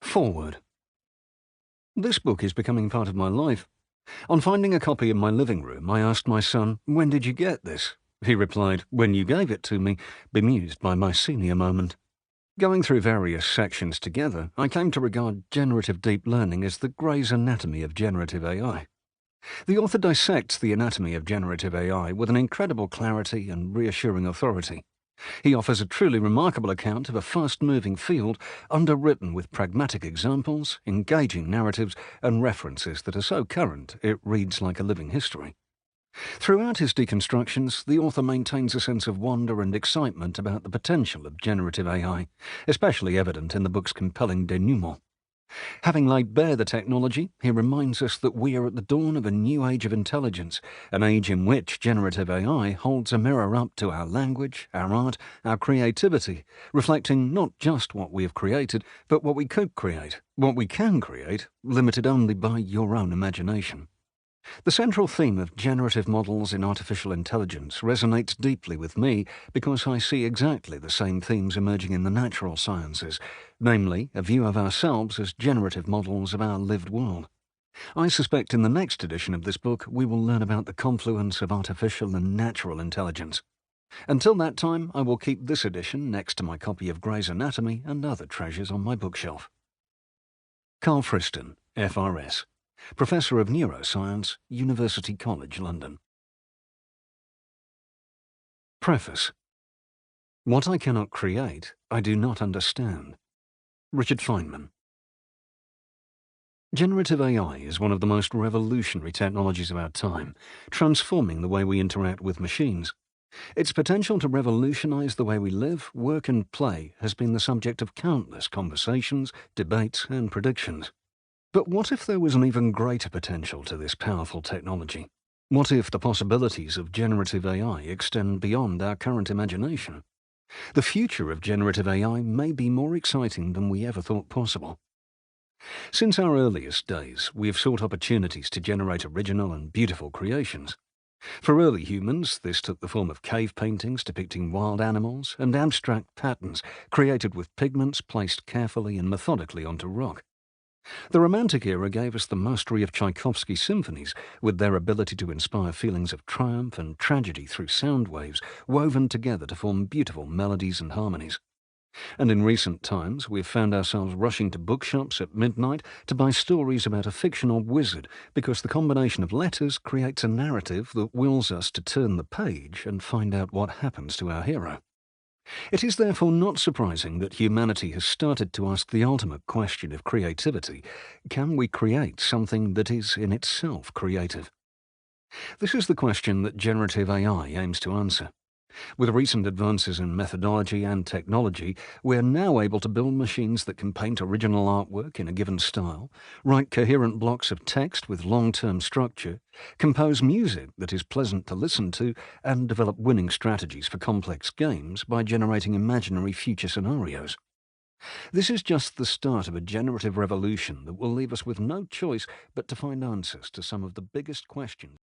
Forward. This book is becoming part of my life. On finding a copy in my living room, I asked my son, "When did you get this?" He replied, "When you gave it to me," bemused by my senior moment. Going through various sections together, I came to regard generative deep learning as the Gray's Anatomy of generative AI. The author dissects the anatomy of generative AI with an incredible clarity and reassuring authority. He offers a truly remarkable account of a fast-moving field underwritten with pragmatic examples, engaging narratives, and references that are so current it reads like a living history. Throughout his deconstructions, the author maintains a sense of wonder and excitement about the potential of generative AI, especially evident in the book's compelling denouement. Having laid bare the technology, he reminds us that we are at the dawn of a new age of intelligence, an age in which generative AI holds a mirror up to our language, our art, our creativity, reflecting not just what we have created, but what we could create, what we can create, limited only by your own imagination. The central theme of generative models in artificial intelligence resonates deeply with me because I see exactly the same themes emerging in the natural sciences, namely, a view of ourselves as generative models of our lived world. I suspect in the next edition of this book we will learn about the confluence of artificial and natural intelligence. Until that time, I will keep this edition next to my copy of Gray's Anatomy and other treasures on my bookshelf. Carl Friston, FRS. Professor of Neuroscience, University College London. Preface. What I cannot create, I do not understand. Richard Feynman. Generative AI is one of the most revolutionary technologies of our time, transforming the way we interact with machines. Its potential to revolutionize the way we live, work and play has been the subject of countless conversations, debates and predictions. But what if there was an even greater potential to this powerful technology? What if the possibilities of generative AI extend beyond our current imagination? The future of generative AI may be more exciting than we ever thought possible. Since our earliest days, we have sought opportunities to generate original and beautiful creations. For early humans, this took the form of cave paintings depicting wild animals and abstract patterns created with pigments placed carefully and methodically onto rock. The Romantic era gave us the mastery of Tchaikovsky's symphonies, with their ability to inspire feelings of triumph and tragedy through sound waves woven together to form beautiful melodies and harmonies. And in recent times, we've found ourselves rushing to bookshops at midnight to buy stories about a fictional wizard because the combination of letters creates a narrative that wills us to turn the page and find out what happens to our hero. It is therefore not surprising that humanity has started to ask the ultimate question of creativity: can we create something that is in itself creative? This is the question that generative AI aims to answer. With recent advances in methodology and technology, we are now able to build machines that can paint original artwork in a given style, write coherent blocks of text with long-term structure, compose music that is pleasant to listen to, and develop winning strategies for complex games by generating imaginary future scenarios. This is just the start of a generative revolution that will leave us with no choice but to find answers to some of the biggest questions